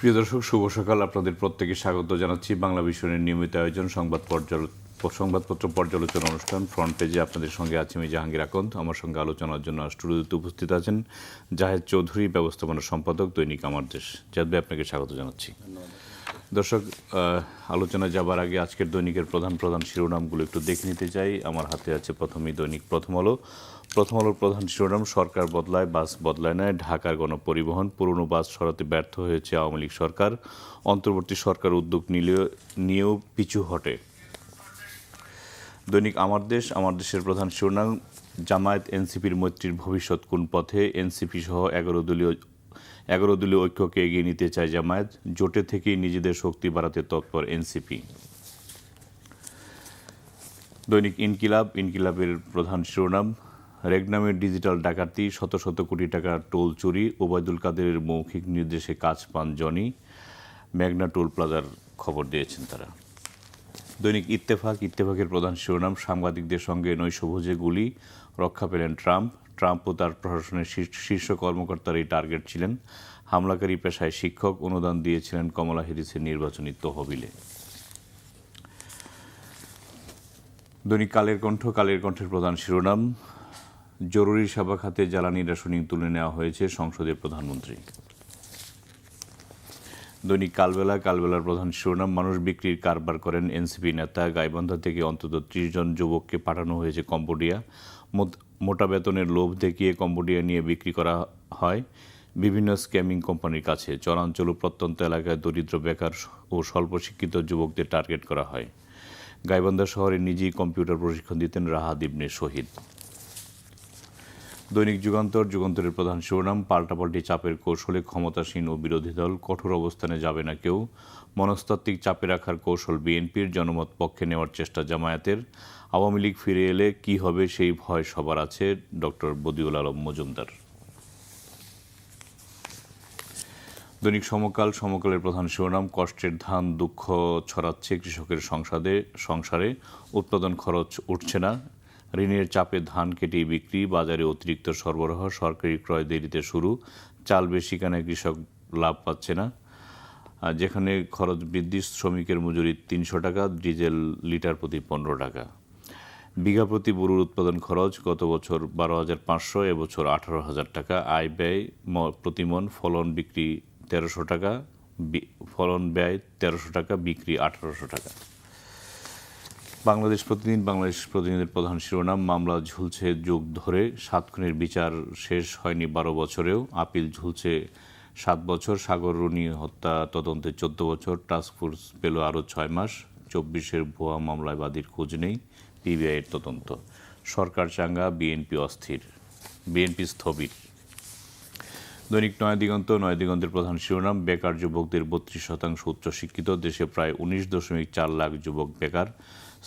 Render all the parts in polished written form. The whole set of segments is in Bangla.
প্রিয় দর্শক, শুভ সকাল। আপনাদের প্রত্যেকে স্বাগত জানাচ্ছি বাংলা ভিশনের নিয়মিত আয়োজন সংবাদপত্র পর্যালোচনা অনুষ্ঠান ফ্রন্ট পেজে। আপনাদের সঙ্গে আছি আমি জাহাঙ্গীর আকন্দ। আমার সঙ্গে আলোচনার জন্য স্টুডিওতে উপস্থিত আছেন জাহেদ চৌধুরী, ব্যবস্থাপনা সম্পাদক, দৈনিক আমার দেশ। জাহেদ ভাই, আপনাকে স্বাগত জানাচ্ছি। দর্শক, আলোচনা যাবার আগে আজকের দৈনিকের প্রধান শিরোনামগুলো একটু দেখে নিতে চাই। আমার হাতে আছে প্রথমেই দৈনিক প্রথম আলোর প্রধান শিরোনাম: সরকার বদলায়, বাস বদলায় না। ঢাকার গণপরিবহন, পুরনো বাস সরাতে ব্যর্থ হয়েছে আওয়ামী লীগ সরকার। অন্তর্বর্তী সরকার উদ্যোগ নিয়েও পিছু হটে। দৈনিক আমার দেশের প্রধান শিরোনাম: জামায়াত এনসিপির মৈত্রীর ভবিষ্যৎ কোন পথে? এনসিপি সহ 11 দলীয় ঐক্যকে এগিয়ে নিতে চায় জামায়াত। জোটে থেকেই নিজেদের শক্তি বাড়াতে তৎপর এনসিপি। দৈনিক ইনকিলাবের প্রধান শিরোনাম: রেগনামের ডিজিটাল ডাকাতি, শত শত কোটি টাকা টোল চুরি। ওবায়দুল কাদেরের মৌখিক নির্দেশে কাজ পান জনি। মেঘনা টোল প্লাজার খবর দিয়েছেন তারা। দৈনিক ইত্তেফাকের প্রধান শিরোনাম: সাংবাদিকদের সঙ্গে নৈশভোজে গুলি, রক্ষা পেলেন ট্রাম্প ও তার প্রশাসনের শীর্ষ কর্মকর্তারাই টার্গেট ছিলেন। হামলাকারী পেশায় শিক্ষক, অনুদান দিয়েছিলেন কমলা হ্যারিসের নির্বাচনী তহবিলে। দৈনিক কালের কণ্ঠের প্রধান শিরোনাম: জরুরি সেবা খাতে জ্বালানি রেশনিং তুলে নেওয়া হয়েছে সংসদে প্রধানমন্ত্রী। দৈনিক কালবেলার প্রধান শিরোনাম: মানুষ বিক্রির কারবার করেন এনসিপি নেতা। গাইবান্ধা থেকে অন্তত 30 জন যুবককে পাঠানো হয়েছে কম্বোডিয়া। মোটা বেতনের লোভ দেখিয়ে কম্বোডিয়া নিয়ে বিক্রি করা হয় বিভিন্ন স্ক্যামিং কোম্পানির কাছে। চরাঞ্চল ও প্রত্যন্ত এলাকায় দরিদ্র, বেকার ও স্বল্প শিক্ষিত যুবকদের টার্গেট করা হয়। গাইবান্ধা শহরে নিজেই কম্পিউটার প্রশিক্ষণ দিতেন রাহাত ইবনে শহীদ। দৈনিক যুগান্তরের প্রধান শিরোনাম: পাল্টাপাল্টি চাপের কৌশলে ক্ষমতাসীন ও বিরোধী দল, কঠোর অবস্থানে যাবে না কেউ। মনস্তাত্ত্বিক চাপে রাখার কৌশল বিএনপির, জনমত পক্ষে নেওয়ার চেষ্টা জামায়াতের। আওয়ামী লীগ ফিরে এলে কী হবে সেই ভয় সবার আছে, ডক্টর বদিউল আলম মজুমদার। দৈনিক সমকালের প্রধান শিরোনাম: কষ্টের ধান দুঃখ ছড়াচ্ছে কৃষকের সংসারে। উৎপাদন খরচ উঠছে না। ঋণের চাপে ধান কেটেই বিক্রি। বাজারে অতিরিক্ত সরবরাহ, সরকারি ক্রয় দেরিতে শুরু। চাল বেশি কেনায় কৃষক লাভ পাচ্ছে না। যেখানে খরচ বৃদ্ধি, শ্রমিকের মজুরি 300 টাকা, ডিজেল লিটার প্রতি 15 টাকা। বিঘা প্রতি গরুর উৎপাদন খরচ গত বছর 12,500, এবছর 18,000 টাকা। আয় ব্যয় প্রতি মন, ফলন ব্যয় 1300 টাকা, বিক্রি 1800 টাকা। বাংলাদেশ প্রতিনিধির প্রধান শিরোনাম: মামলা ঝুলছে যুগ ধরে, 7 খুনের বিচার শেষ হয়নি 12 বছরেও। আপিল ঝুলছে 7 বছর। সাগর রুনি হত্যা তদন্তে 14 বছর। টাস্কফোর্স পেল আরও 6 মাস। 24-এর ভুয়া মামলায় বাদীর খোঁজ নেই, পিবিআইয়ের তদন্ত। সরকার চাঙ্গা, বিএনপি স্থবির। দৈনিক নয়াদিগন্তের প্রধান শিরোনাম: বেকার যুবকদের 32% উচ্চশিক্ষিত। দেশে প্রায় 19.4 লাখ যুবক বেকার।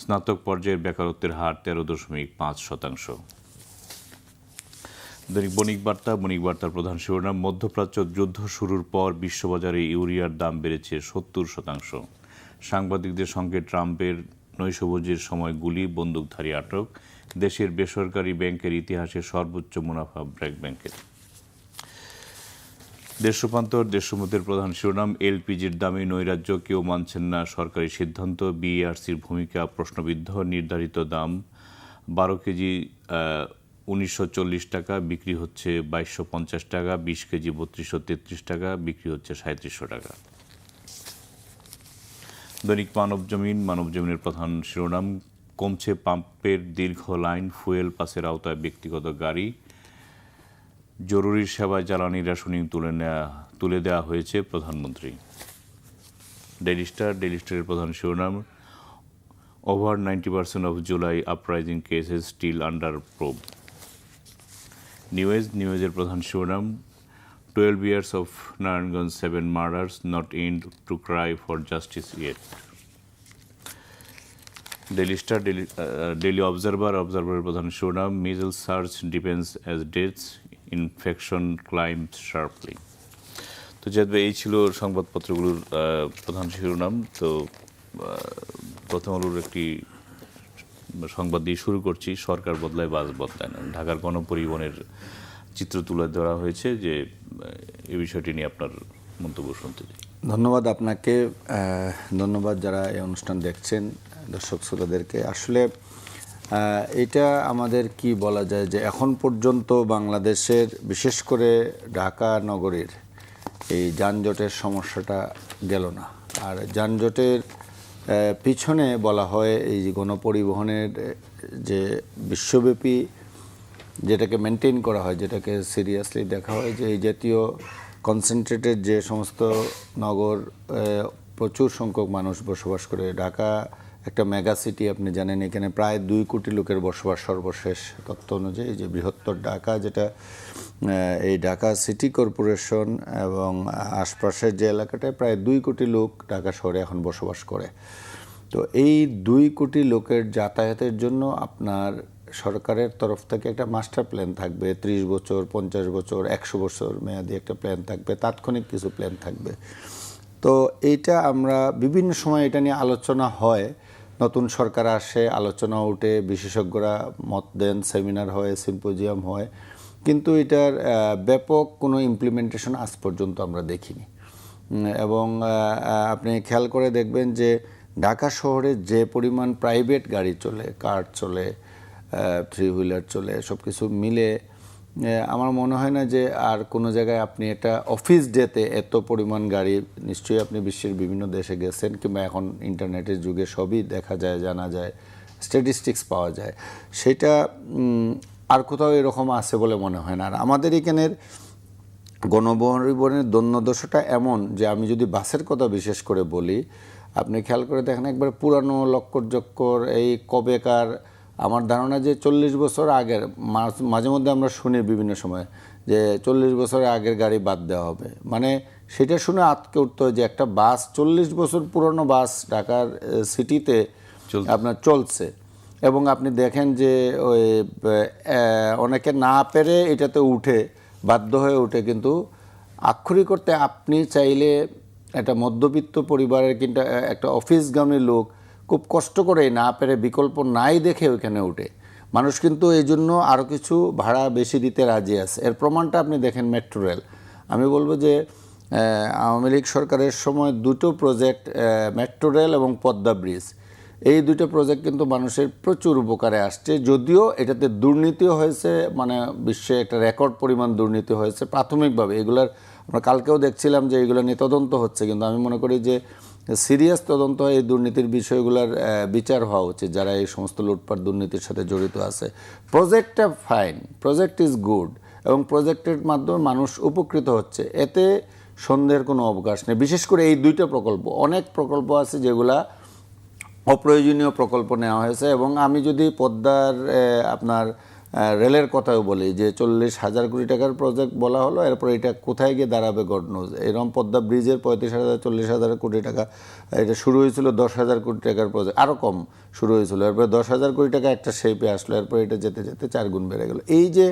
স্নাতক পর্যায়ের বেকারত্বের হার 13.5%। দৈনিক বণিকবার্তার প্রধান শিরোনাম: মধ্যপ্রাচ্য যুদ্ধ শুরুর পর বিশ্ববাজারে ইউরিয়ার দাম বেড়েছে 70%। সাংবাদিকদের সঙ্গে ট্রাম্পের নৈশভোজের সময় গুলি, বন্দুকধারী আটক। দেশের বেসরকারি ব্যাংকের ইতিহাসে সর্বোচ্চ মুনাফা ব্র্যাক ব্যাংকের। দেশমতের প্রধান শিরোনাম: এলপিজির দামে নৈরাজ্য, কেউ মানছেন না সরকারি সিদ্ধান্ত। বিইআরসির ভূমিকা প্রশ্নবিদ্ধ। নির্ধারিত দাম 12 কেজি 1940 টাকা, বিক্রি হচ্ছে 2250 টাকা। 20 কেজি 3233 টাকা, বিক্রি হচ্ছে 3700 টাকা। দৈনিক মানবজমিনের প্রধান শিরোনাম: কমছে পাম্পের দীর্ঘ লাইন, ফুয়েল পাসের আওতায় ব্যক্তিগত গাড়ি। জরুরি সেবায় জ্বালানি রেশনিং তুলে দেওয়া হয়েছে প্রধানমন্ত্রী। ডেইলি স্টারের প্রধান শিরোনাম: over 90% of July uprising cases still under probe. নিউজের প্রধান শিরোনাম: 12 years of Narangan's 7 murders, not end to cry for justice yet. Daily অবজারভারের প্রধান শিরোনাম: measles surge deepens as deaths, infection climbs sharply. তো যেহেতু এই ছিল সংবাদপত্রগুলোর প্রধান শিরোনাম, তো প্রথম আলোর একটি সংবাদ দিয়ে শুরু করছি। সরকার বদলায়, বাস বদলায় না। ঢাকার গণপরিবহনের চিত্র তুলে ধরা হয়েছে, যে এই বিষয়টি নিয়ে আপনার মন্তব্য শুনতে চাই। ধন্যবাদ আপনাকে, ধন্যবাদ যারা এই অনুষ্ঠান দেখছেন, দর্শক শ্রোতাদেরকে। আসলে এটা আমাদের কি বলা যায় যে এখন পর্যন্ত বাংলাদেশের বিশেষ করে ঢাকা নগরীর এই যানজটের সমস্যাটা গেল না। আর যানজটের পিছনে বলা হয় এই যে গণপরিবহনের যে বিশ্বব্যাপী যেটাকে মেনটেন করা হয়, যেটাকে সিরিয়াসলি দেখা হয় যে এই জাতীয় কনসেন্ট্রেটেড যে সমস্ত নগর প্রচুর সংখ্যক মানুষ বসবাস করে, ঢাকা একটা মেগা সিটি, আপনি জানেন এখানে প্রায় 2 কোটি লোকের বসবাস সর্বশেষ তথ্য অনুযায়ী। যে বৃহত্তর ঢাকা, যেটা এই ঢাকা সিটি কর্পোরেশন এবং আশপাশের যে এলাকাটায় প্রায় 2 কোটি লোক ঢাকা শহরে এখন বসবাস করে। তো এই 2 কোটি লোকের যাতায়াতের জন্য আপনার সরকারের তরফ থেকে একটা মাস্টার প্ল্যান থাকবে, 30 বছর, 50 বছর, 100 বছর মেয়াদি একটা প্ল্যান থাকবে, তাৎক্ষণিক কিছু প্ল্যান থাকবে। তো এইটা আমরা বিভিন্ন সময় এটা নিয়ে আলোচনা হয়, নতুন সরকার আসে, আলোচনা উঠে, বিশেষজ্ঞরা মত দেন, সেমিনার হয়, সিম্পোজিয়াম হয়, কিন্তু এটার ব্যাপক কোনো ইমপ্লিমেন্টেশন আজ পর্যন্ত আমরা দেখিনি। এবং আপনি খেয়াল করে দেখবেন যে ঢাকা শহরে যে পরিমাণ প্রাইভেট গাড়ি চলে, কার চলে, 3 হুইলার চলে, সব কিছু মিলে আমার মনে হয় না যে আর কোনো জায়গায় আপনি এটা অফিস ডেতে এত পরিমাণ গাড়ি, নিশ্চয়ই আপনি বিশ্বের বিভিন্ন দেশে গেছেন কিংবা এখন ইন্টারনেটের যুগে সবই দেখা যায়, জানা যায়, স্ট্যাটিস্টিক্স পাওয়া যায়, সেটা আর কোথাও এরকম আছে বলে মনে হয় না। আর আমাদের এখানের গণপরিবহনের দোষটা এমন যে আমি যদি বাসের কথা বিশেষ করে বলি, আপনি খেয়াল করে দেখেন একবার পুরানো লক্কর এই কবেকার, আমার ধারণা যে 40 বছর আগের, মাঝে মধ্যে আমরা শুনি বিভিন্ন সময় যে 40 বছরের আগের গাড়ি বাদ দেওয়া হবে, মানে সেটা শুনে আটকে উঠতে হয় যে একটা বাস 40 বছর পুরনো বাস ঢাকার সিটিতে আপনার চলছে। এবং আপনি দেখেন যে ওই অনেকে না পেরে এটাতে উঠে, বাধ্য হয়ে উঠে, কিন্তু আক্ষরিক করতে আপনি চাইলে একটা মধ্যবিত্ত পরিবারের কিন্তু একটা অফিসগামী লোক খুব কষ্ট করে না পেরে, বিকল্প নাই দেখে ওইখানে উঠে। মানুষ কিন্তু এই জন্য আরও কিছু ভাড়া বেশি দিতে রাজি আছে। এর প্রমাণটা আপনি দেখেন মেট্রো রেল। আমি বলবো যে আওয়ামী লীগ সরকারের সময় 2টো প্রজেক্ট, মেট্রো রেল এবং পদ্মা ব্রিজ, এই 2টো প্রজেক্ট কিন্তু মানুষের প্রচুর উপকারে আসছে। যদিও এটাতে দুর্নীতিও হয়েছে, মানে বিশ্বে একটা রেকর্ড পরিমাণ দুর্নীতি হয়েছে প্রাথমিকভাবে। এগুলার আমরা কালকেও দেখছিলাম যে এগুলো নিয়ে তদন্ত হচ্ছে, কিন্তু আমি মনে করি যে সিরিয়াস তদন্ত হয় এই দুর্নীতির বিষয়গুলোর বিচার হওয়া উচিত, যারা এই সমস্ত লুটপাট দুর্নীতির সাথে জড়িত আছে। প্রজেক্টটা ফাইন, প্রজেক্ট ইজ গুড, এবং প্রজেক্টের মাধ্যমে মানুষ উপকৃত হচ্ছে, এতে সন্দেহের কোনো অবকাশ নেই। বিশেষ করে এই 2টা প্রকল্প, অনেক প্রকল্প আছে যেগুলা অপ্রয়োজনীয় প্রকল্প নেওয়া হয়েছে। এবং আমি যদি পদ্মার আপনার রেলের কথাও বলি যে 40,000 কোটি টাকার প্রজেক্ট বলা হলো, এরপর এটা কোথায় গিয়ে দাঁড়াবে গড নোজ। এরকম পদ্মা ব্রিজের 35,000 40,000 কোটি টাকা, এটা শুরু হয়েছিল 10,000 কোটি টাকার প্রজেক্ট, আরও কম শুরু হয়েছিল, এরপর 10,000 কোটি টাকা একটা শেপে আসলো, এরপর এটা যেতে যেতে 4 গুণ বেড়ে গেল। এই যে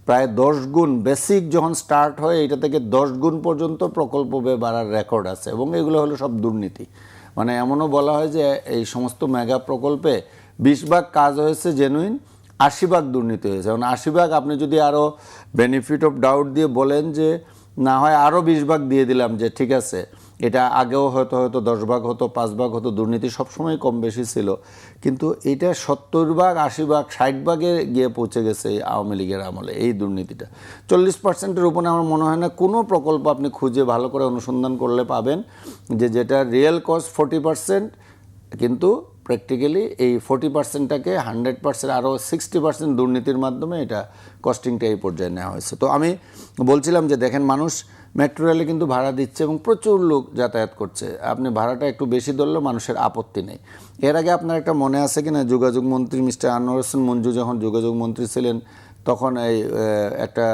প্রায় 10 গুণ বেসিক যখন স্টার্ট হয়, এটা থেকে 10 গুণ পর্যন্ত প্রকল্প ব্যয় বাড়ার রেকর্ড আছে, এবং এগুলো হলো সব দুর্নীতি। মানে এমনও বলা হয় যে এই সমস্ত মেগা প্রকল্পে 20 ভাগ কাজ হয়েছে জেনুইন, 80 ভাগ দুর্নীতি হয়েছে। এবং 80 ভাগ আপনি যদি আরও বেনিফিট অফ ডাউট দিয়ে বলেন যে না হয় আরও 20 ভাগ দিয়ে দিলাম, যে ঠিক আছে এটা আগেও হয়তো 10 ভাগ হতো, 5 ভাগ হতো, দুর্নীতি সবসময় কম বেশি ছিল, কিন্তু এটা 70 ভাগ, 80 ভাগ, 60 ভাগে গিয়ে পৌঁছে গেছে এই আওয়ামী লীগের আমলে এই দুর্নীতিটা। 40%-এর উপরে আমার মনে হয় না কোনো প্রকল্প আপনি খুঁজে ভালো করে অনুসন্ধান করলে পাবেন যে যেটা রিয়েল কস্ট 40%, কিন্তু প্র্যাকটিক্যালি এই 40%টাকে 100%, আরও 60% দুর্নীতির মাধ্যমে এটা কস্টিংটা এই পর্যায়ে নেওয়া হয়েছে। তো আমি বলছিলাম যে দেখেন মানুষ মেট্রো রেলে কিন্তু ভাড়া দিচ্ছে এবং প্রচুর লোক যাতায়াত করছে, আপনি ভাড়াটা একটু বেশি ধরলেও মানুষের আপত্তি নেই। এর আগে আপনার একটা মনে আছে কিনা, যোগাযোগ মন্ত্রী মিস্টার আনোয়ার হোসেন মঞ্জু যখন যোগাযোগ মন্ত্রী ছিলেন, তখন এই একটা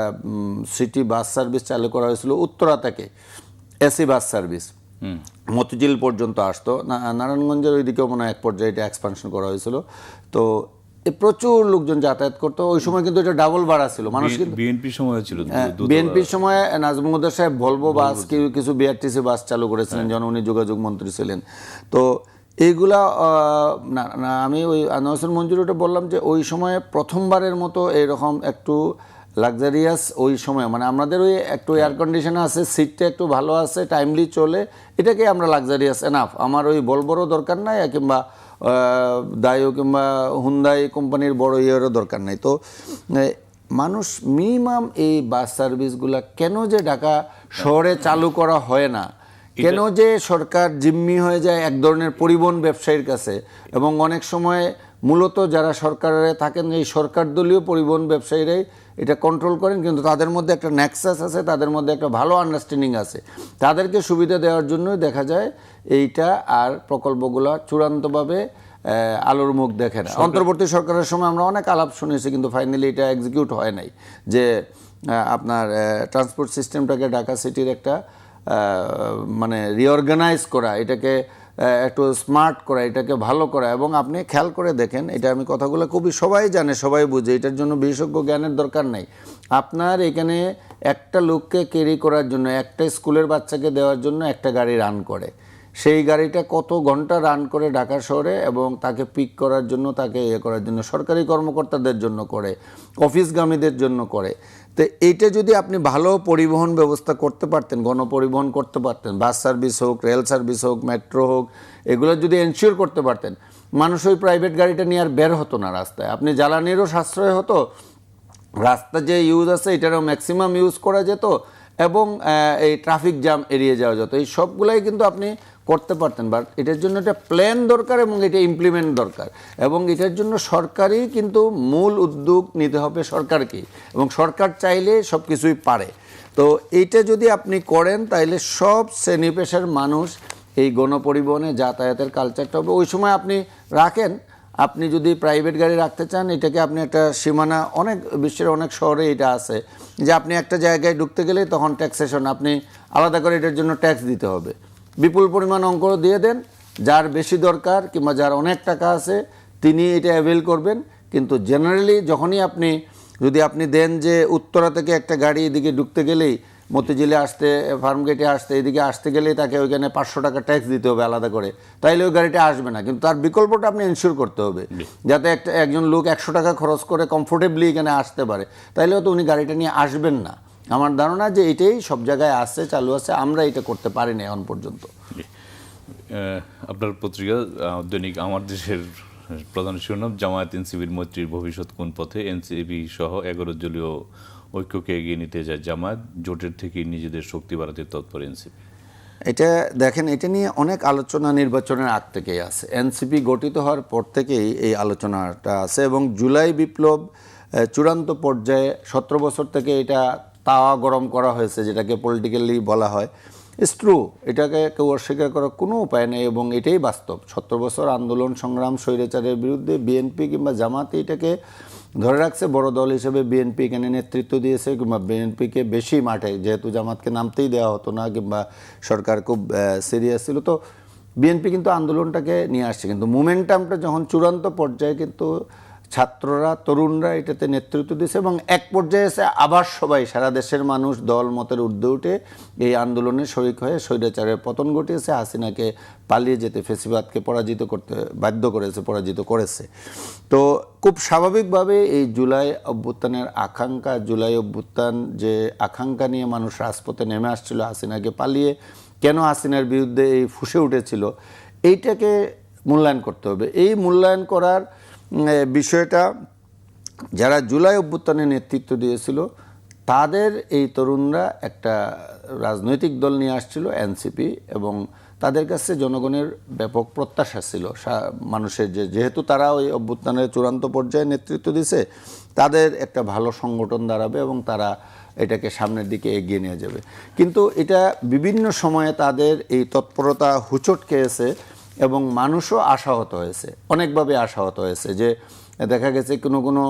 সিটি বাস সার্ভিস চালু করা হয়েছিল উত্তরা থেকে, এসি বাস সার্ভিস মতিঝিল পর্যন্ত আসতো, নারায়ণগঞ্জের ওইদিকেও মনে হয় এক পর্যায়ে এটা এক্সপানশন করা হয়েছিল। তো প্রচুর লোকজন যাতায়াত করতো ওই সময়, কিন্তু এটা ডাবল ভাড়া ছিল। মানুষ কিন্তু বিএনপির সময় ছিল, বিএনপির সময় নাজমুদ্দিন সাহেব ভলভো বাস, কিছু বিআরটিসি বাস চালু করেছিলেন যখন উনি যোগাযোগ মন্ত্রী ছিলেন। তো এইগুলা আমি ওই আনোয়ার হোসেন মঞ্জুর ওটা বললাম যে ওই সময়ে প্রথমবারের মতো এইরকম একটু লাক্সারিয়াস ওই সময় মানে আমাদের ওই একটু এয়ার কন্ডিশন আছে, সিটটা একটু ভালো আছে, টাইমলি চলে, এটাকে আমরা লাক্সারিয়াস এনাফ। আমার ওই বড় দরকার নাই, কিংবা দায়ো কিংবা হুন্দাই কোম্পানির বড় ইয়েরও দরকার নাই। তো মানুষ মিনিমাম এই বাস সার্ভিসগুলা কেন যে ঢাকা শহরে চালু করা হয় না, কেন যে সরকার জিম্মি হয়ে যায় এক ধরনের পরিবহন ব্যবসায়ীর কাছে, এবং অনেক সময় মূলত যারা সরকারে থাকেন এই সরকার দলীয় পরিবহন ব্যবসায়ীরাই এটা কন্ট্রোল করেন, কিন্তু তাদের মধ্যে একটা নেক্সাস আছে, তাদের মধ্যে একটা ভালো আন্ডারস্ট্যান্ডিং আছে, তাদেরকে সুবিধা দেওয়ার জন্যই দেখা যায় এইটা আর প্রকল্পগুলো চূড়ান্তভাবে আলোর মুখ দেখে না। অন্তর্বর্তী সরকারের সময় আমরা অনেক আলাপ শুনেছি, কিন্তু ফাইনালি এটা এক্সিকিউট হয় নাই, যে আপনার ট্রান্সপোর্ট সিস্টেমটাকে ঢাকা সিটির একটা মানে রিঅর্গানাইজ করা, এটাকে একটু স্মার্ট করা, এটাকে ভালো করা। এবং আপনি খেয়াল করে দেখেন, এটা আমি কথাগুলো খুবই সবাই জানে, সবাই বুঝে, এটার জন্য বিশেষজ্ঞ জ্ঞানের দরকার নাই। আপনার এখানে একটা লোককে ক্যারি করার জন্য, একটা স্কুলের বাচ্চাকে দেওয়ার জন্য একটা গাড়ি রান করে, সেই গাড়িটা কত ঘন্টা রান করে ঢাকা শহরে, এবং তাকে পিক করার জন্য, তাকে ইয়ে করার জন্য, সরকারি কর্মকর্তাদের জন্য করে, অফিসগামীদের জন্য করে। তো এইটা যদি আপনি ভালো পরিবহন ব্যবস্থা করতে পারতেন, গণপরিবহন করতে পারতেন, বাস সার্ভিস হোক, রেল সার্ভিস হোক, মেট্রো হোক, এগুলো যদি এনশিওর করতে পারতেন, মানুষ ওই প্রাইভেট গাড়িটা নিয়ে আর বের হতো না রাস্তায়। আপনি জ্বালানিরও সাশ্রয় হতো, রাস্তা যে ইউজ আছে এটারও ম্যাক্সিমাম ইউজ করা যেত, এবং এই ট্রাফিক জ্যাম এড়িয়ে যাওয়া যেত। এই সবগুলাই কিন্তু আপনি করতে পারতেন, বাট এটার জন্য একটা প্ল্যান দরকার এবং এটা ইমপ্লিমেন্ট দরকার, এবং এটার জন্য সরকারই কিন্তু মূল উদ্যোগ নিতে হবে সরকারকেই, এবং সরকার চাইলে সব কিছুই পারে। তো এইটা যদি আপনি করেন তাহলে সব শ্রেণী পেশার মানুষ এই গণপরিবহনে যাতায়াতের কালচারটা হবে। ওই সময় আপনি রাখেন, আপনি যদি প্রাইভেট গাড়ি রাখতে চান, এটাকে আপনি একটা সীমানা, অনেক বিশ্বের অনেক শহরে এটা আছে যে আপনি একটা জায়গায় ঢুকতে গেলে তখন ট্যাক্সেশন, আপনি আলাদা করে এটার জন্য ট্যাক্স দিতে হবে, বিপুল পরিমাণ অঙ্ক দিয়ে দেন, যার বেশি দরকার কিংবা যার অনেক টাকা আছে তিনি এটা অ্যাভেল করবেন। কিন্তু জেনারেলি যখনই আপনি যদি আপনি দেন যে উত্তরা থেকে একটা গাড়ি এদিকে ঢুকতে গেলেই, মতিঝিলে আসতে, ফার্মগেটে আসতে, এদিকে আসতে গেলেই তাকে ওইখানে 500 টাকা ট্যাক্স দিতে হবে আলাদা করে, তাইলে ওই গাড়িটা আসবে না। কিন্তু তার বিকল্পটা আপনি এনশিওর করতে হবে, যাতে একজন লোক 100 টাকা খরচ করে কমফোর্টেবলি এখানে আসতে পারে, তাইলেও তো উনি গাড়িটা নিয়ে আসবেন না। আমার ধারণা যে এটাই সব জায়গায় আছে, চালু আছে, আমরা এটা করতে পারিনি এখন পর্যন্ত। আপনার পত্রিকা দৈনিক আমার দেশের প্রধান শিরোনাম, জামায়াত এনসিপির মৈত্রীর ভবিষ্যৎ কোন পথে, এনসিপি সহ 11 দলীয় ঐক্যকে এগিয়ে নিতে যায় জামায়াত, জোটের থেকে নিজেদের শক্তি বাড়াতে তৎপর এনসিপি। এটা দেখেন, এটা নিয়ে অনেক আলোচনা নির্বাচনের আগ থেকেই আছে, এনসিপি গঠিত হওয়ার পর থেকেই এই আলোচনাটা আছে, এবং জুলাই বিপ্লব চূড়ান্ত পর্যায়ে 17 বছর থেকে এটা তাওয়া গরম করা হয়েছে, যেটাকে পলিটিক্যালি বলা হয়। ইটস ট্রু, এটাকে কেউ অস্বীকার করার কোনো উপায় নেই, এবং এটাই বাস্তব। 17 বছর আন্দোলন সংগ্রাম, স্বৈরাচারের বিরুদ্ধে বিএনপি কিংবা জামাতে এটাকে ধরে রাখছে, বড় দল হিসেবে বিএনপি এখানে নেতৃত্ব দিয়েছে, কিংবা বিএনপিকে বেশি মাঠে, যেহেতু জামাতকে নামতেই দেওয়া হতো না কিংবা সরকার খুব সিরিয়াস ছিল, তো বিএনপি কিন্তু আন্দোলনটাকে নিয়ে আসছে। কিন্তু মোমেন্টামটা যখন চূড়ান্ত পর্যায়ে, কিন্তু ছাত্ররা, তরুণরা এটাতে নেতৃত্ব দিয়েছে, এবং এক পর্যায়ে এসে আবার সবাই, সারা দেশের মানুষ দল মতের ঊর্ধ্বে উঠে এই আন্দোলনে শরিক হয়ে স্বৈরাচারের পতন ঘটিয়েছে, হাসিনাকে পালিয়ে যেতে, ফেসিবাদকে পরাজিত করতে বাধ্য করেছে, পরাজিত করেছে। তো খুব স্বাভাবিকভাবে এই জুলাই অভ্যুত্থানের আকাঙ্ক্ষা, জুলাই অভ্যুত্থান যে আকাঙ্ক্ষা নিয়ে মানুষ রাজপথে নেমে আসছিল হাসিনাকে পালিয়ে, কেন হাসিনার বিরুদ্ধে এই ফুঁসে উঠেছিল, এইটাকে মূল্যায়ন করতে হবে। এই মূল্যায়ন করার বিষয়টা যারা জুলাই অভ্যুত্থানে নেতৃত্ব দিয়েছিল, তাদের এই তরুণরা একটা রাজনৈতিক দল নিয়ে আসছিল এনসিপি, এবং তাদের কাছে জনগণের ব্যাপক প্রত্যাশা ছিল মানুষের, যেহেতু তারা ওই অভ্যুত্থানের চূড়ান্ত পর্যায়ে নেতৃত্ব দিছে, তাদের একটা ভালো সংগঠন দাঁড়াবে এবং তারা এটাকে সামনের দিকে এগিয়ে নিয়ে যাবে। কিন্তু এটা বিভিন্ন সময়ে তাদের এই তৎপরতা হুঁচট খেয়েছে, এবং মানুষও আশাহত হয়েছে, অনেকভাবে আশাহত হয়েছে, যে দেখা গেছে কোনো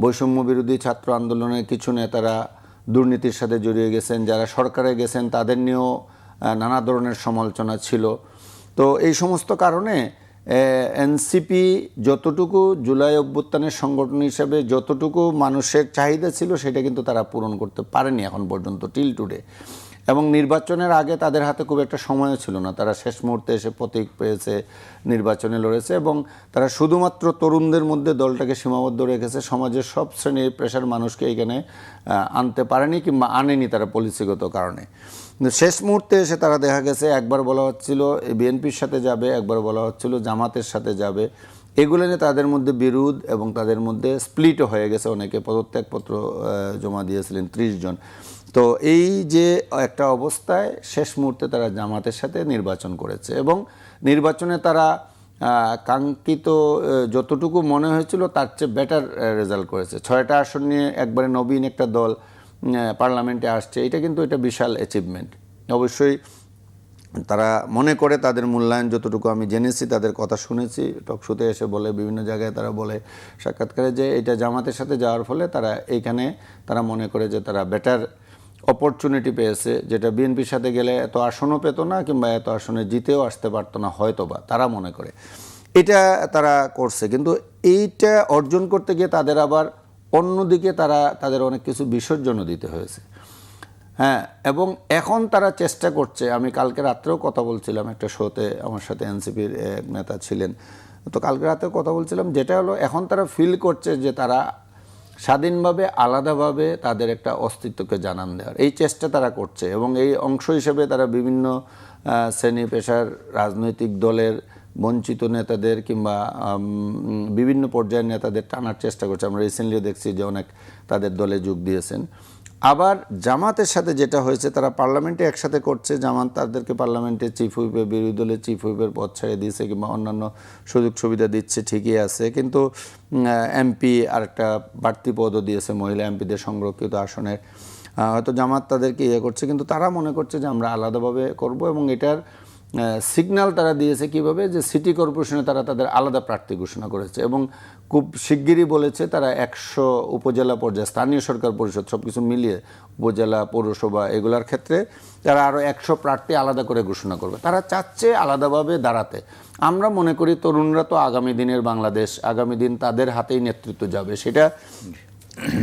বৈষম্য বিরোধী ছাত্র আন্দোলনের কিছু নেতারা দুর্নীতির সাথে জড়িয়ে গেছেন, যারা সরকারে গেছেন তাদের নিয়েও নানা ধরনের সমালোচনা ছিল। তো এই সমস্ত কারণে এনসিপি যতটুকু জুলাই অভ্যুত্থানের সংগঠন হিসেবে যতটুকু মানুষের চাহিদা ছিল, সেটা কিন্তু তারা পূরণ করতে পারেনি এখন পর্যন্ত, টিল টুডে। এবং নির্বাচনের আগে তাদের হাতে খুব একটা সময়ও ছিল না, তারা শেষ মুহূর্তে এসে প্রতীক পেয়েছে, নির্বাচনে লড়েছে এবং তারা শুধুমাত্র তরুণদের মধ্যে দলটাকে সীমাবদ্ধ রেখেছে, সমাজের সব শ্রেণীর পেশার মানুষকে এখানে আনতে পারেনি কিংবা আনেনি তারা পলিসিগত কারণে। কিন্তু শেষ মুহূর্তে এসে তারা দেখা গেছে একবার বলা হচ্ছিল বিএনপির সাথে যাবে, একবার বলা হচ্ছিল জামাতের সাথে যাবে, এগুলো নিয়ে তাদের মধ্যে বিরোধ এবং তাদের মধ্যে স্প্লিটও হয়ে গেছে, অনেকে পদত্যাগপত্র জমা দিয়েছিলেন 30 জন। তো এই যে একটা অবস্থায় শেষ মুহূর্তে তারা জামাতের সাথে নির্বাচন করেছে এবং নির্বাচনে তারা কাঙ্ক্ষিত যতটুকু মনে হয়েছিল তার চেয়ে বেটার রেজাল্ট করেছে। 6টা আসন নিয়ে একবারে নবীন একটা দল পার্লামেন্টে আসছে, এটা কিন্তু এটা বিশাল অ্যাচিভমেন্ট। অবশ্যই তারা মনে করে, তাদের মূল্যায়ন যতটুকু আমি জেনেছি, তাদের কথা শুনেছি, টকশোতে এসে বলে, বিভিন্ন জায়গায় তারা বলে সাক্ষাৎকারে, যে এটা জামাতের সাথে যাওয়ার ফলে তারা এইখানে তারা মনে করে যে তারা বেটার অপরচুনিটি পেয়েছে, যেটা বিএনপির সাথে গেলে এত আসনও পেত না কিংবা এত আসনে জিতেও আসতে পারতো না হয়তো বা, তারা মনে করে এটা তারা করছে। কিন্তু এইটা অর্জন করতে গিয়ে তাদের আবার অন্যদিকে তাদের অনেক কিছু বিসর্জনও দিতে হয়েছে। হ্যাঁ, এবং এখন তারা চেষ্টা করছে, আমি কালকে রাত্রেও কথা বলছিলাম একটা শোতে, আমার সাথে এনসিপির এক নেতা ছিলেন, তো কালকে রাতেও কথা বলছিলাম, যেটা হলো এখন তারা ফিল করছে যে তারা স্বাধীনভাবে আলাদাভাবে তাদের একটা অস্তিত্বকে জানান দেওয়ার এই চেষ্টা তারা করছে এবং এই অংশ হিসেবে তারা বিভিন্ন শ্রেণী পেশার রাজনৈতিক দলের বঞ্চিত নেতাদের কিংবা বিভিন্ন পর্যায়ের নেতাদের টানার চেষ্টা করছে। আমরা রিসেন্টলিও দেখছি যে অনেক তাদের দলে যোগ দিয়েছেন। আবার জামাতের সাথে যেটা হয়েছে, তারা পার্লামেন্টে একসাথে করছে, জামাত তাদেরকে পার্লামেন্টে চিফ হুইপে, বিরোধী দলের চিফ হুইপের পদ ছেড়ে দিয়েছে কিংবা অন্যান্য সুযোগ সুবিধা দিচ্ছে, ঠিকই আছে, কিন্তু এমপি আর একটা বাড়তি পদও দিয়েছে মহিলা এমপিদের সংরক্ষিত আসনের। হয়তো জামাত তাদেরকে ইয়ে করছে, কিন্তু তারা মনে করছে যে আমরা আলাদাভাবে করব এবং এটার সিগন্যাল তারা দিয়েছে কিভাবে, যে সিটি কর্পোরেশনে তারা তাদের আলাদা প্রার্থী ঘোষণা করেছে এবং খুব শিগগিরই বলেছে তারা 100 উপজেলা পর্যায়ে, স্থানীয় সরকার পরিষদ সব কিছু মিলিয়ে উপজেলা, পৌরসভা এগুলার ক্ষেত্রে তারা আরও 100 প্রার্থী আলাদা করে ঘোষণা করবে। তারা চাচ্ছে আলাদাভাবে দাঁড়াতে। আমরা মনে করি তরুণরা তো আগামী দিনের বাংলাদেশ, আগামী দিন তাদের হাতেই নেতৃত্ব যাবে, সেটা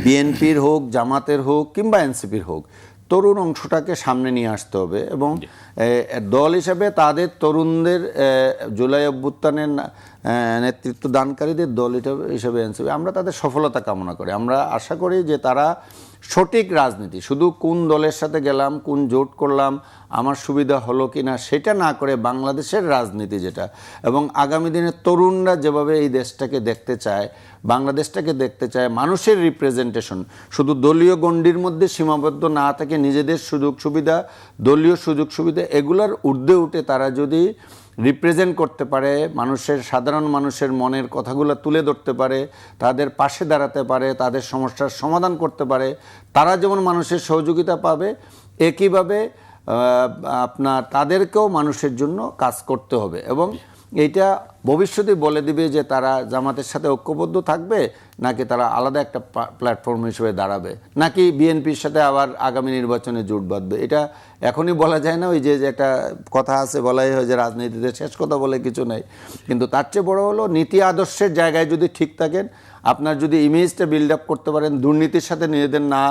বিএনপির হোক, জামাতের হোক কিংবা এনসিপির হোক, তরুণ অংশটাকে সামনে নিয়ে আসতে হবে এবং দল হিসেবে তাদের তরুণদের জুলাই অভ্যুত্থানের নেতৃত্ব দানকারীদের দল হিসেবে এনসিপি আমরা তাদের সফলতা কামনা করি। আমরা আশা করি যে তারা সঠিক রাজনীতি, শুধু কোন দলের সাথে গেলাম, কোন জোট করলাম, আমার সুবিধা হলো কি না সেটা না করে বাংলাদেশের রাজনীতি যেটা, এবং আগামী দিনে তরুণরা যেভাবে এই দেশটাকে দেখতে চায়, বাংলাদেশটাকে দেখতে চায়, মানুষের রিপ্রেজেন্টেশন শুধু দলীয় গণ্ডির মধ্যে সীমাবদ্ধ না থাকে, নিজেদের সুযোগ সুবিধা, দলীয় সুযোগ সুবিধা এগুলোর ঊর্ধ্বে উঠে তারা যদি রিপ্রেজেন্ট করতে পারে, মানুষের, সাধারণ মানুষের মনের কথাগুলো তুলে ধরতে পারে, তাদের পাশে দাঁড়াতে পারে, তাদের সমস্যার সমাধান করতে পারে, তারা যেমন মানুষের সহযোগিতা পাবে, একইভাবে আপনার তাদেরকেও মানুষের জন্য কাজ করতে হবে এবং এইটা ভবিষ্যতে বলে দিবে যে তারা জামাতের সাথে ঐক্যবদ্ধ থাকবে নাকি তারা আলাদা একটা প্ল্যাটফর্ম হিসেবে দাঁড়াবে, নাকি বিএনপির সাথে আবার আগামী নির্বাচনে জোট বাঁধবে। এটা এখনই বলা যায় না, ওই যে একটা কথা আছে, বলাই হয় যে রাজনীতিতে শেষ কথা বলে কিছু নেই, কিন্তু তার চেয়ে বড় হলো নীতি আদর্শের জায়গায় যদি ঠিক থাকেন, আপনার যদি ইমেজটা বিল্ড আপ করতে পারেন, দুর্নীতির সাথে নিজেদের না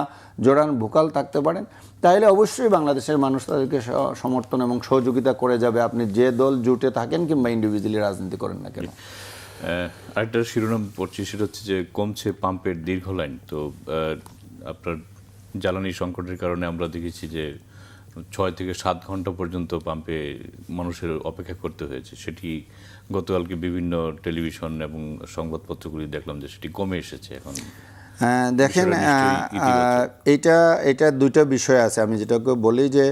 জোড়ান ভোকাল থাকতে পারেন, তাহলে অবশ্যই বাংলাদেশের মানুষ তাদেরকে সমর্থন এবং সহযোগিতা করে যাবে, আপনি যে দল জোটে থাকেন কিংবা ইন্ডিভিজুয়ালি রাজনীতি করেন না কেন। আরেকটা শিরোনাম পড়ছি, সেটা হচ্ছে যে কমছে পাম্পের দীর্ঘ লাইন। তো আপনার জ্বালানি সংকটের কারণে আমরা দেখেছি যে 6 থেকে 7 ঘন্টা পর্যন্ত পাম্পে মানুষের অপেক্ষা করতে হয়েছে। সেটি গতকালকে বিভিন্ন টেলিভিশন এবং সংবাদপত্রগুলি দেখলাম যে সেটি কমে এসেছে এখন। দেখেন, এটা দুইটা বিষয় আছে। আমি যেটাকে বলি যে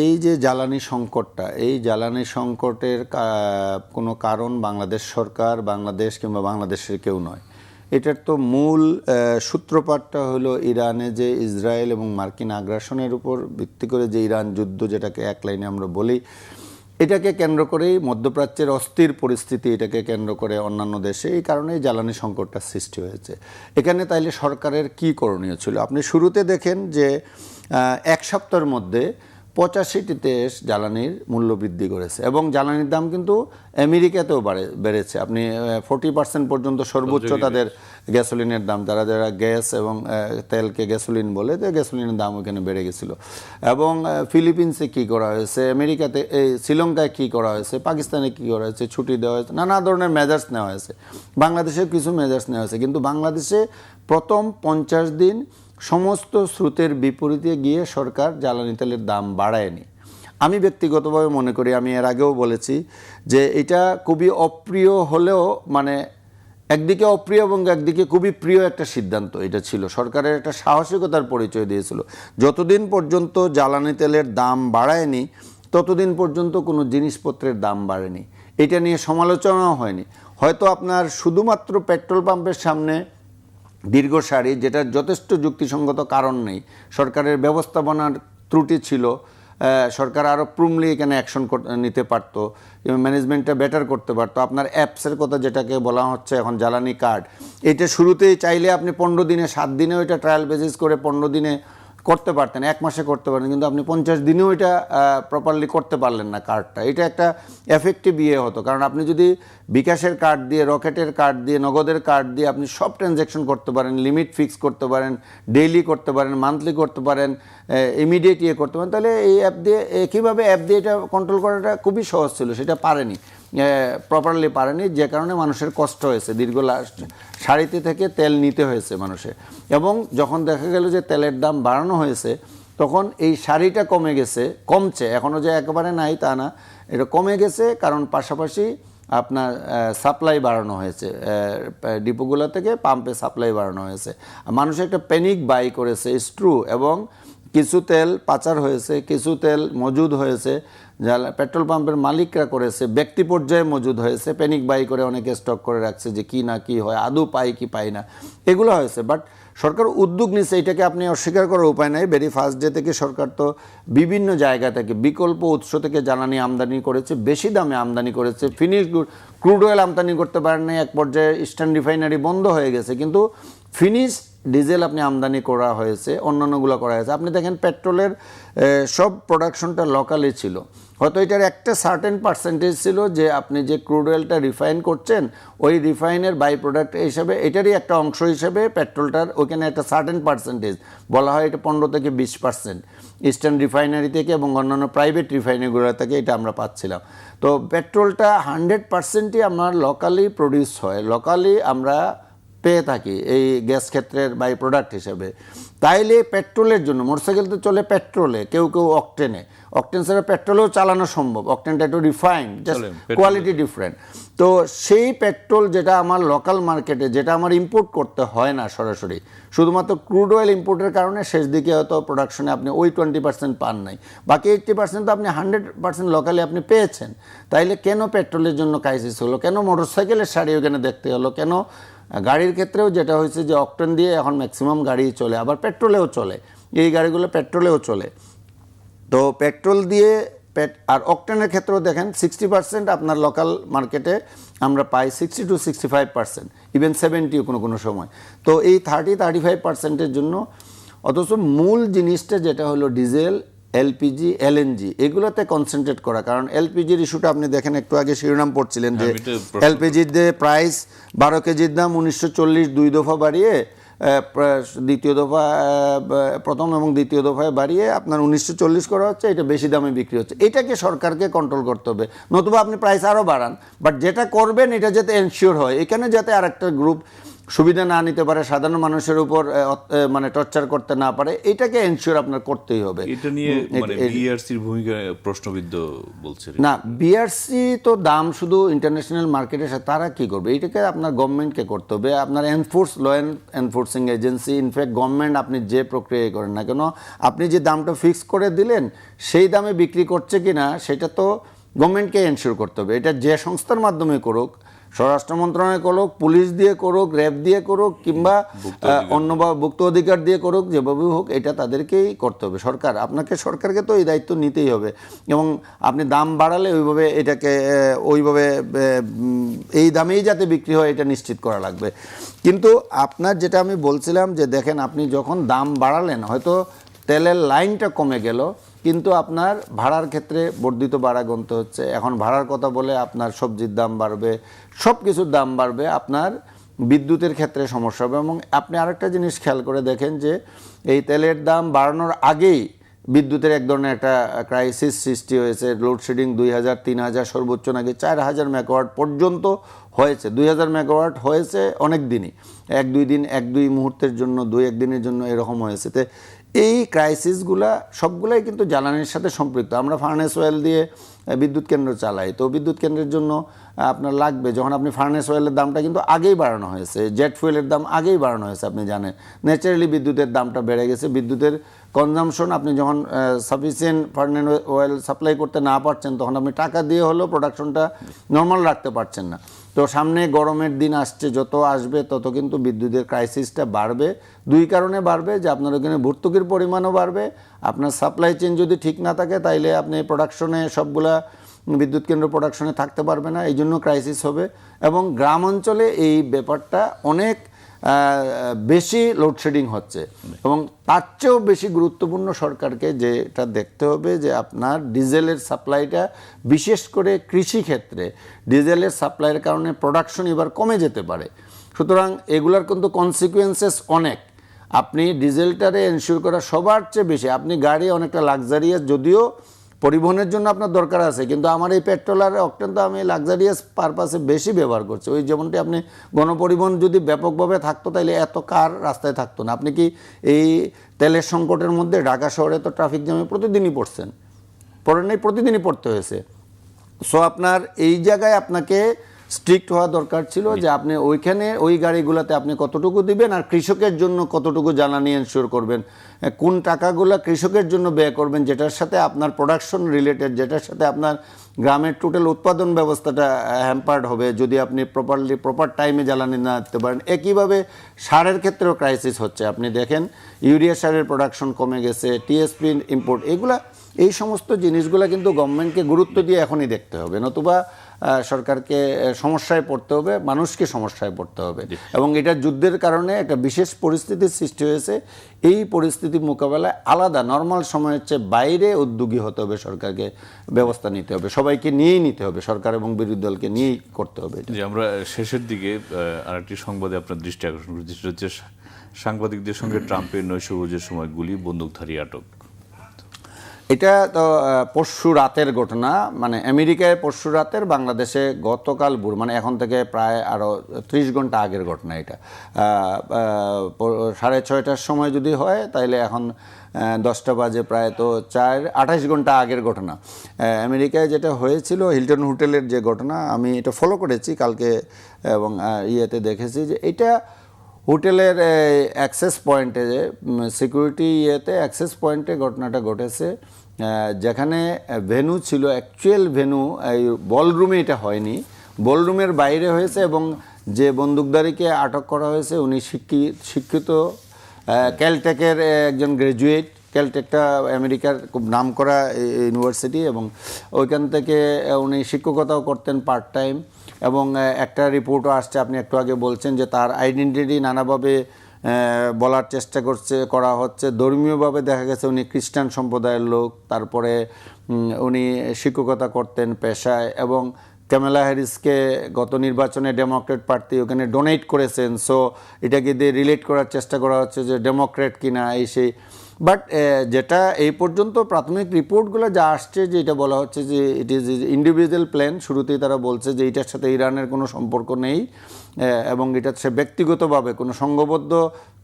এই যে জ্বালানি সংকটটা, এই জ্বালানি সংকটের কোনো কারণ বাংলাদেশ সরকার, বাংলাদেশ কিংবা বাংলাদেশের কেউ নয়। এটার তো মূল সূত্রপাতটা হলো ইরানে যে ইসরায়েল এবং মার্কিন আগ্রাসনের উপর ভিত্তি করে যে ইরান যুদ্ধ, যেটাকে এক লাইনে আমরা বলি, এটাকে কেন্দ্র করেই মধ্যপ্রাচ্যের অস্থির পরিস্থিতি, এটাকে কেন্দ্র করে অন্যান্য দেশে এই কারণেই জ্বালানি সংকটটা সৃষ্টি হয়েছে। এখানে তাইলে সরকারের কি করণীয় ছিল? আপনি শুরুতে দেখেন যে 1 সপ্তাহের মধ্যে 85টি দেশ জ্বালানির মূল্য বৃদ্ধি করেছে এবং জ্বালানির দাম কিন্তু আমেরিকাতেও বেড়েছে। আপনি 40% পর্যন্ত সর্বোচ্চ তাদের গ্যাসোলিনের দাম, যারা যারা গ্যাস এবং তেলকে গ্যাসোলিন বলে, তো গ্যাসোলিনের দাম ওখানে বেড়ে গেছিলো। এবং ফিলিপিন্সে কী করা হয়েছে, আমেরিকাতে এই শ্রীলঙ্কায় কী করা হয়েছে, পাকিস্তানে কী করা হয়েছে, ছুটি দেওয়া হয়েছে, নানা ধরনের মেজার্স নেওয়া হয়েছে। বাংলাদেশেও কিছু মেজার্স নেওয়া হয়েছে, কিন্তু বাংলাদেশে প্রথম 50 দিন সমস্ত স্রোতের বিপরীতে গিয়ে সরকার জ্বালানি তেলের দাম বাড়ায়নি। আমি ব্যক্তিগতভাবে মনে করি, আমি এর আগেও বলেছি যে এটা খুবই অপ্রিয় হলেও, মানে একদিকে অপ্রিয় এবং একদিকে খুবই প্রিয় একটা সিদ্ধান্ত এটা ছিল। সরকারের একটা সাহসিকতার পরিচয় দিয়েছিল। যতদিন পর্যন্ত জ্বালানি তেলের দাম বাড়ায়নি ততদিন পর্যন্ত কোনো জিনিসপত্রের দাম বাড়েনি। এটা নিয়ে সমালোচনাও হয়নি। হয়তো আপনার শুধুমাত্র পেট্রোল পাম্পের সামনে দীর্ঘ সারি, যেটার যথেষ্ট যুক্তিসঙ্গত কারণ নেই, সরকারের ব্যবস্থাপনার ত্রুটি ছিল, সরকার আরও প্রুমলি এখানে অ্যাকশন নিতে পারতো, ম্যানেজমেন্টটা বেটার করতে পারতো। আপনার অ্যাপসের কথা যেটাকে বলা হচ্ছে এখন জ্বালানি কার্ড, এটা শুরুতেই চাইলে আপনি 15 দিনে 7 দিনেও এটা ট্রায়াল বেসিস করে 15 দিনে করতে পারতেন, 1 মাসে করতে পারতেন, কিন্তু আপনি 50 দিনেও এটা প্রপারলি করতে পারলেন না কার্ডটা। এটা একটা এফেক্টিভ ইয়ে হতো, কারণ আপনি যদি বিকাশের কার্ড দিয়ে, রকেটের কার্ড দিয়ে, নগদের কার্ড দিয়ে আপনি সব ট্রানজ্যাকশন করতে পারেন, লিমিট ফিক্স করতে পারেন, ডেইলি করতে পারেন, মান্থলি করতে পারেন, ইমিডিয়েট ইয়ে করতে পারেন, তাহলে এই অ্যাপ দিয়ে কীভাবে অ্যাপ দিয়ে এটা কন্ট্রোল করাটা খুবই সহজ ছিল। সেটা পারেনি, প্রপারলি পারেনি, যে কারণে মানুষের কষ্ট হয়েছে, দীর্ঘ সারিতে থেকে তেল নিতে হয়েছে মানুষের। এবং যখন দেখা গেল যে তেলের দাম বাড়ানো হয়েছে, তখন এই সারিটা কমছে, এখনও যে একেবারে নাই তা না, এটা কমে গেছে, কারণ পাশাপাশি আপনার সাপ্লাই বাড়ানো হয়েছে, ডিপোগুলো থেকে পাম্পে সাপ্লাই বাড়ানো হয়েছে। মানুষ একটা প্যানিক বাই করেছে, ট্রু, এবং কিছু তেল পাচার হয়েছে, কিছু তেল মজুদ হয়েছে, পেট্রোল পাম্পের মালিকরা করেছে, ব্যক্তি পর্যায়ে মজুদ হয়েছে, প্যানিক বাই করে অনেকে স্টক করে রাখছে যে কি না কি হয়, আদৌ পাই কি পাই না, এগুলো হয়েছে। বাট সরকার উদ্যোগ নিচ্ছে, এটাকে আপনি অস্বীকার করার উপায় নাই। ভেরি ফার্স্ট ডে থেকে সরকার তো বিভিন্ন জায়গা থেকে বিকল্প উৎস থেকে জ্বালানি আমদানি করেছে, বেশি দামে আমদানি করেছে। ফিনিশ ক্রুড অয়েল আমদানি করতে পারেন নাই, এক পর্যায়ে ইস্টার্ন রিফাইনারি বন্ধ হয়ে গেছে, কিন্তু ফিনিশ ডিজেল আপনি আমদানি করা হয়েছে, অন্যান্যগুলো করা হয়েছে। আপনি দেখেন পেট্রোলের সব প্রোডাকশনটা লোকালি ছিল, হয়তো এটার একটা সার্টেন পার্সেন্টেজ ছিল যে আপনি যে ক্রুড অয়েলটা রিফাইন করছেন, ওই রিফাইনের বাই প্রোডাক্ট হিসাবে এটারই একটা অংশ হিসেবে পেট্রোলটার ওইখানে একটা সার্টেন পার্সেন্টেজ বলা হয়, এটা 15 থেকে 20% ইস্টার্ন রিফাইনারি থেকে এবং অন্যান্য প্রাইভেট রিফাইনারিগুলো থেকে এটা আমরা পাচ্ছিলাম। তো পেট্রোলটা 100%ই আমার লোকালি প্রডিউস হয়, লোকালি আমরা পেয়ে থাকি এই গ্যাস ক্ষেত্রের বাই প্রোডাক্ট হিসেবে। তাইলে পেট্রোলের জন্য, মোটরসাইকেল তো চলে পেট্রোলে, কেউ অকটেনে, অকটেন ছাড়া পেট্রোলেও চালানো সম্ভব, অকটেনটা একটু রিফাইন্ড, জাস্ট কোয়ালিটি ডিফারেন্ট। তো সেই পেট্রোল যেটা আমার লোকাল মার্কেটে, যেটা আমার ইম্পোর্ট করতে হয় না সরাসরি, শুধুমাত্র ক্রুড অয়েল ইম্পোর্টের কারণে শেষ দিকে হয়তো প্রোডাকশনে আপনি ওই 20% পান নাই, বাকি 80% তো আপনি 100% লোকালি আপনি পেয়েছেন। তাইলে কেন পেট্রোলের জন্য ক্রাইসিস হলো, কেন মোটরসাইকেলের সারি ওখানে দেখতে হলো, কেন গাড়ির ক্ষেত্রেও যেটা হয়েছে যে অকটেন দিয়ে এখন ম্যাক্সিমাম গাড়ি চলে, আবার পেট্রোলেও চলে, এই গাড়িগুলো পেট্রোলেও চলে। তো পেট্রোল দিয়ে আর অকটেনের ক্ষেত্রেও দেখেন 60% আপনার লোকাল মার্কেটে আমরা পাই, 60 to 65%, ইভেন 70 কোনো সময়। তো এই 30-35%-এর জন্য, অথচ মূল জিনিসটা যেটা হলো ডিজেল, এলপিজি, এলএনজি, এগুলোতে কনসেন্ট্রেট করা। কারণ এলপিজির ইস্যুটা আপনি দেখেন, একটু আগে শিরোনাম পড়ছিলেন যে এলপিজির যে প্রাইস 12 কেজির দাম 1940 2 দফা বাড়িয়ে, দ্বিতীয় দফা, প্রথম এবং দ্বিতীয় দফায় বাড়িয়ে আপনার 1940 করা হচ্ছে, এটা বেশি দামে বিক্রি হচ্ছে। এটাকে সরকারকে কন্ট্রোল করতে হবে, নতুবা আপনি প্রাইস আরও বাড়ান, বাট যেটা করবেন এটা যাতে এনশিওর হয়, এখানে যাতে আরেকটা গ্রুপ সুবিধা না নিতে পারে, সাধারণ মানুষের উপর মানে টর্চার করতে না পারে, এটাকে এনশিওর আপনার করতেই হবে। এটা নিয়ে মানে বিআরসির ভূমিকা প্রশ্নবিদ্ধ বলছে না, বিআরসি তো দাম শুধু ইন্টারন্যাশনাল মার্কেটের সাথে, তারা কি করবে, এটাকে আপনার গভর্নমেন্টকে করতে হবে, আপনার law enforcing agency, in fact government, আপনি যে প্রক্রিয়া করেন না কেন, আপনি যে দামটা ফিক্স করে দিলেন সেই দামে বিক্রি করছে কিনা সেটা তো গভর্নমেন্টকে এনশিওর করতে হবে। এটা যে সংস্থার মাধ্যমে করুক, স্বরাষ্ট্র মন্ত্রণালয় করুক, পুলিশ দিয়ে করুক, র্যাব দিয়ে করুক, কিংবা অন্য বা ভুক্ত অধিকার দিয়ে করুক, যেভাবে হোক এটা তাদেরকেই করতে হবে। সরকারকে তো এই দায়িত্ব নিতেই হবে, এবং আপনি দাম বাড়ালে ওইভাবে এই দামেই যাতে বিক্রি হয় এটা নিশ্চিত করা লাগবে। কিন্তু আপনার যেটা আমি বলছিলাম যে দেখেন, আপনি যখন দাম বাড়ালেন, হয়তো তেলের লাইনটা কমে গেল, কিন্তু আপনার ভাড়ার ক্ষেত্রে বর্ধিত ভাড়া গুনতে হচ্ছে। এখন ভাড়ার কথা বলে আপনার সবজির দাম বাড়বে, সব কিছুর দাম বাড়বে, আপনার বিদ্যুতের ক্ষেত্রে সমস্যা হবে। এবং আপনি আরেকটা জিনিস খেয়াল করে দেখেন যে এই তেলের দাম বাড়ানোর আগেই বিদ্যুতের এক ধরনের একটা ক্রাইসিস সৃষ্টি হয়েছে। লোডশেডিং 2000, 3000, সর্বোচ্চ নাকি 4000 মেগাওয়াট পর্যন্ত হয়েছে। 2000 মেগাওয়াট হয়েছে অনেক দিনই, এক দুই মুহূর্তের জন্য, 2-1 দিনের জন্য এরকম হয়েছে। তো এই ক্রাইসিসগুলা সবগুলাই কিন্তু জ্বালানির সাথে সম্পৃক্ত। আমরা ফার্নেস অয়েল দিয়ে বিদ্যুৎ কেন্দ্র চালাই, তো বিদ্যুৎ কেন্দ্রের জন্য আপনার লাগবে, যখন আপনি ফার্নেস অয়েলের দামটা কিন্তু আগেই বাড়ানো হয়েছে, জেট ফুয়েলের দাম আগেই বাড়ানো হয়েছে, আপনি জানেন। ন্যাচারালি বিদ্যুতের দামটা বেড়ে গেছে, বিদ্যুতের কনজামশন আপনি যখন সাফিসিয়েন্ট ফার্নেস অয়েল সাপ্লাই করতে না পারছেন, তখন আপনি টাকা দিয়ে হলেও প্রোডাকশনটা নর্মাল রাখতে পারছেন না। তো সামনে গরমের দিন আসছে, যত আসবে তত কিন্তু বিদ্যুতের ক্রাইসিসটা বাড়বে। দুই কারণে বাড়বে, যে আপনার ওখানে ভর্তুকির পরিমাণও বাড়বে, আপনার সাপ্লাই চেইন যদি ঠিক না থাকে তাইলে আপনি প্রোডাকশনে সবগুলা বিদ্যুৎ কেন্দ্র প্রোডাকশনে থাকতে পারবে না, এই জন্য ক্রাইসিস হবে। এবং গ্রাম অঞ্চলে এই ব্যাপারটা অনেক বেশি লোডশেডিং হচ্ছে। এবং তার চেয়েও বেশি গুরুত্বপূর্ণ সরকারকে যেটা দেখতে হবে, যে আপনার ডিজেলের সাপ্লাইটা, বিশেষ করে কৃষি ক্ষেত্রে ডিজেলের সাপ্লাইয়ের কারণে প্রোডাকশন এবার কমে যেতে পারে। সুতরাং এগুলার কিন্তু কনসিকুয়েন্সেস অনেক। আপনি ডিজেলটারে এনশিওর করা সবার চেয়ে বেশি, আপনি গাড়ি অনেকটা লাক্সারিয়াস, যদিও পরিবহনের জন্য আপনার দরকার আছে, কিন্তু আমার এই পেট্রোল আর অকটেন তো আমি লাক্সারিয়াস পারপাসে বেশি ব্যবহার করছি। ওই যেমনটি আপনি গণপরিবহন যদি ব্যাপকভাবে থাকতো তাহলে এত কার রাস্তায় থাকতো না। আপনি কি এই তেলের সংকটের মধ্যে ঢাকা শহরে তো ট্রাফিক জ্যামে প্রতিদিনই পড়ছেন, পড়েন নাই? প্রতিদিনই পড়তে হয়েছে। সো আপনার এই জায়গায় আপনাকে স্ট্রিক্ট হওয়া দরকার ছিল, যে আপনি ওইখানে ওই গাড়িগুলোতে আপনি কতটুকু দিবেন, আর কৃষকের জন্য কতটুকু জ্বালানি এনশিওর করবেন, কোন টাকাগুলো কৃষকের জন্য ব্যয় করবেন, যেটার সাথে আপনার প্রোডাকশন রিলেটেড, যেটার সাথে আপনার গ্রামের টোটাল উৎপাদন ব্যবস্থাটা হ্যাম্পার্ড হবে যদি আপনি প্রপার টাইমে জ্বালানি না দিতে পারেন। একইভাবে সারের ক্ষেত্রেও ক্রাইসিস হচ্ছে। আপনি দেখেন ইউরিয়া সারের প্রোডাকশন কমে গেছে, টিএসপি ইম্পোর্ট, এই সমস্ত জিনিসগুলো কিন্তু গভর্নমেন্টকে গুরুত্ব দিয়ে এখনই দেখতে হবে, নতুবা সরকারকে সমস্যায় পড়তে হবে, মানুষকে সমস্যায় পড়তে হবে। এবং এটা যুদ্ধের কারণে একটা বিশেষ পরিস্থিতির সৃষ্টি হয়েছে। এই পরিস্থিতি মোকাবেলায় আলাদা নর্মাল সময়ের চেয়ে বাইরে উদ্যোগী হতে হবে, সরকারকে ব্যবস্থা নিতে হবে, সবাইকে নিয়েই নিতে হবে, সরকার এবং বিরোধী দলকে নিয়েই করতে হবে। যে আমরা শেষের দিকে আরেকটি সংবাদে আপনার দৃষ্টি আকর্ষণ করছি, সেটা হচ্ছে সাংবাদিকদের সঙ্গে ট্রাম্পের নৈশভোজের সময় গুলি, বন্দুকধারী আটক। এটা তো পরশু রাতের ঘটনা, মানে আমেরিকায় পরশু রাতের, বাংলাদেশে গতকাল মানে এখন থেকে প্রায় আরও 30 ঘন্টা আগের ঘটনা। এটা 6:30টার সময় যদি হয় তাইলে এখন 10টা বাজে, প্রায় তো 28 ঘন্টা আগের ঘটনা। আমেরিকায় যেটা হয়েছিল, হিলটন হোটেলের যে ঘটনা, আমি এটা ফলো করেছি কালকে এবং ইয়েতে দেখেছি যে এটা হোটেলের অ্যাক্সেস পয়েন্টে, যে সিকিউরিটি অ্যাক্সেস পয়েন্টে ঘটনাটা ঘটেছে, যেখানে ভেন্যু ছিল, অ্যাকচুয়াল ভেন্যু এই বলরুমে এটা হয়নি, বলরুমের বাইরে হয়েছে। এবং যে বন্দুকধারীকে আটক করা হয়েছে উনি শিক্ষিত ক্যালটেকের একজন গ্র্যাজুয়েট। ক্যালটেকটা আমেরিকার খুব নামকরা ইউনিভার্সিটি, এবং ওইখান থেকে উনি শিক্ষকতাও করতেন পার্ট টাইম। এবং একটা রিপোর্টও আসছে, আপনি একটু আগে বলছেন যে তার আইডেন্টিটি নানাভাবে বলার চেষ্টা করা হচ্ছে। ধর্মীয়ভাবে দেখা গেছে উনি খ্রিস্টান সম্প্রদায়ের লোক, তারপরে উনি শিক্ষকতা করতেন পেশায়, এবং কামালা হ্যারিসকে গত নির্বাচনে ডেমোক্রেট প্রার্থী ওখানে ডোনেট করেছেন। সো এটাকে দিয়ে রিলেট করার চেষ্টা করা হচ্ছে যে ডেমোক্রেট কিনা এই সেই। বাট যেটা এই পর্যন্ত প্রাথমিক রিপোর্টগুলো যা আসছে, যে এটা বলা হচ্ছে যে ইট ইজ ইন্ডিভিজুয়াল প্ল্যান। শুরুতেই তারা বলছে যে এটার সাথে ইরানের কোনো সম্পর্ক নেই, এবং এটা সে ব্যক্তিগতভাবে কোনো সংঘবদ্ধ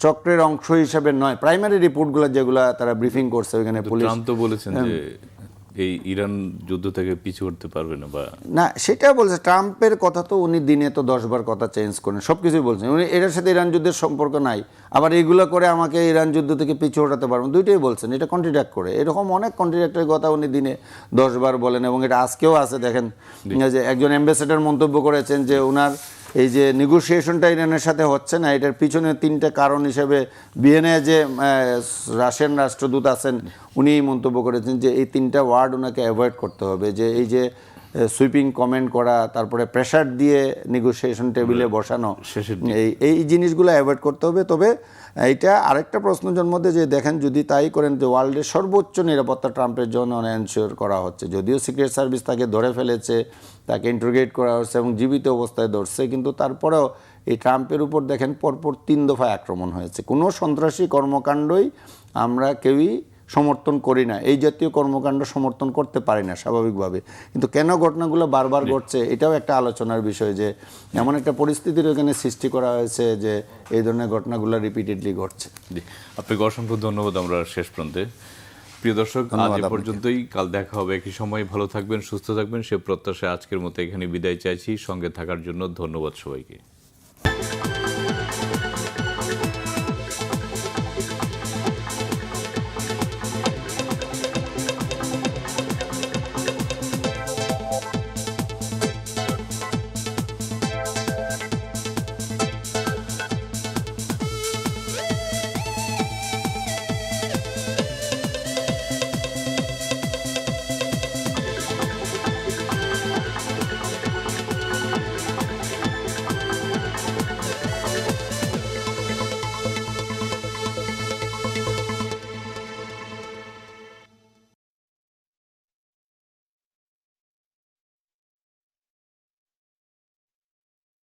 চক্রের অংশ হিসেবে নয়। প্রাইমারি রিপোর্টগুলো যেগুলো তারা ব্রিফিং করছে ওইখানে পুলিশ, ট্রাম্প তো বলেছেন যে এই ইরান যুদ্ধ থেকে পিছু হটতে পারবে না, বা না সেটা বলছে। ট্রাম্পের কথা তো উনি দিনে তো 10 বার কথা চেঞ্জ করেন, সব কিছুই বলছেন উনি, এটার সাথে ইরান যুদ্ধের সম্পর্ক নাই, আবার এইগুলো করে আমাকে ইরান যুদ্ধ থেকে পিছু হটাতে পারবেন, দুইটাই বলছেন। এটা কন্ট্রাডিক্ট করে, এরকম অনেক কন্ট্রাডিক্টের কথা উনি দিনে 10 বার বলেন। এবং এটা আজকেও আছে, দেখেন যে একজন অ্যাম্বাসেডর মন্তব্য করেছেন যে ওনার এই যে নেগোসিয়েশনটা ইরানের সাথে হচ্ছে না, এটার পিছনে 3টে কারণ হিসেবে ভিয়েনায় যে রাশিয়ান রাষ্ট্রদূত আছেন উনি মন্তব্য করেছেন যে এই 3টা ওয়ার্ড ওনাকে অ্যাভয়েড করতে হবে, যে এই যে সুইপিং কমেন্ট করা, তারপরে প্রেশার দিয়ে নেগোসিয়েশন টেবিলে বসানো, শেষের এই জিনিসগুলো অ্যাভয়েড করতে হবে। তবে এইটা আরেকটা প্রশ্ন জন্মতে যে দেখেন যদি তাই করেন যে ওয়ার্ল্ডের সর্বোচ্চ নিরাপত্তা ট্রাম্পের জন্য এনশিওর করা হচ্ছে, যদিও সিক্রেট সার্ভিস তাকে ধরে ফেলেছে, তাকে ইন্টারোগেট করা হচ্ছে এবং জীবিত অবস্থায় ধরছে, কিন্তু তারপরেও এই ট্রাম্পের উপর দেখেন পরপর 3 দফায় আক্রমণ হয়েছে। কোনো সন্ত্রাসী কর্মকাণ্ডই আমরা কেউই সমর্থন করি না, এই জাতীয় কর্মকাণ্ড সমর্থন করতে পারি না স্বাভাবিকভাবে, কিন্তু কেন ঘটনাগুলো বারবার ঘটছে এটাও একটা আলোচনার বিষয়, যে এমন একটা পরিস্থিতির ওখানে সৃষ্টি করা হয়েছে যে এই ধরনের ঘটনাগুলো রিপিটেডলি ঘটছে। জি, আপনাকে অসংখ্য ধন্যবাদ। আমরা শেষ প্রান্তে, প্রিয় দর্শক, আজ এ পর্যন্তই। কাল দেখা হবে একই সময়। ভালো থাকবেন, সুস্থ থাকবেন, সে প্রত্যাশায় আজকের মতো এখানে বিদায় চাইছি। সঙ্গে থাকার জন্য ধন্যবাদ সবাইকে।